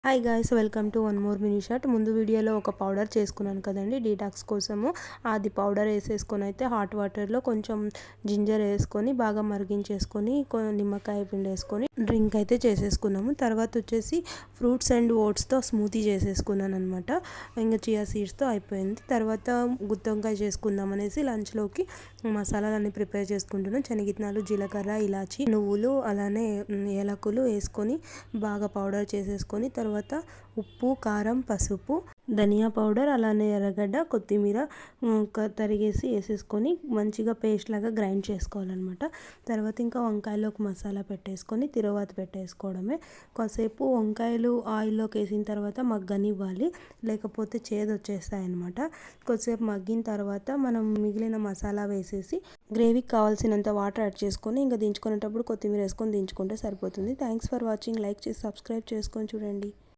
Hi guys, welcome to one more mini shot. ముందు వీడియోలో ఒక పౌడర్ చేసుకున్నాను కదండి డీటాక్స్ కోసము. అది పౌడర్ వేసేసుకొని అయితే హాట్ వాటర్లో కొంచెం జింజర్ వేసుకొని బాగా మరిగించేసుకొని నిమ్మకాయ పిండి వేసుకొని డ్రింక్ అయితే చేసేసుకున్నాము. తర్వాత వచ్చేసి ఫ్రూట్స్ అండ్ ఓట్స్తో స్మూతీ చేసేసుకున్నాను అనమాట. ఇంకా చియా సీడ్స్తో అయిపోయింది. తర్వాత గుత్తొంకాయ చేసుకుందాం అనేసి లంచ్లోకి మసాలాలన్నీ ప్రిపేర్ చేసుకుంటున్నాను. శనగిత్తనాలు, జీలకర్ర, ఇలాచి, నువ్వులు, అలానే ఏలకులు వేసుకొని బాగా పౌడర్ చేసేసుకొని తర్వాత ఉప్పు, కారం, పసుపు, ధనియా పౌడర్, అలానే ఎర్రగడ్డ, కొత్తిమీర తరిగేసి వేసేసుకొని మంచిగా పేస్ట్ లాగా గ్రైండ్ చేసుకోవాలన్నమాట. తర్వాత ఇంకా వంకాయలోకి మసాలా పెట్టేసుకొని తిరువాత పెట్టేసుకోవడమే. కాసేపు వంకాయలు ఆయిల్లోకి వేసిన తర్వాత మగ్గనివ్వాలి, లేకపోతే చేదు వచ్చేస్తాయి అన్నమాట. కొద్దిసేపు మగ్గిన తర్వాత మనం మిగిలిన మసాలా వేసేసి గ్రేవీకి కావాల్సినంత వాటర్ యాడ్ చేసుకొని ఇంకా దించుకునేటప్పుడు కొత్తిమీర వేసుకొని దించుకుంటే సరిపోతుంది. Thanks for watching. లైక్ చేసి సబ్స్క్రైబ్ చేసుకొని చూడండి.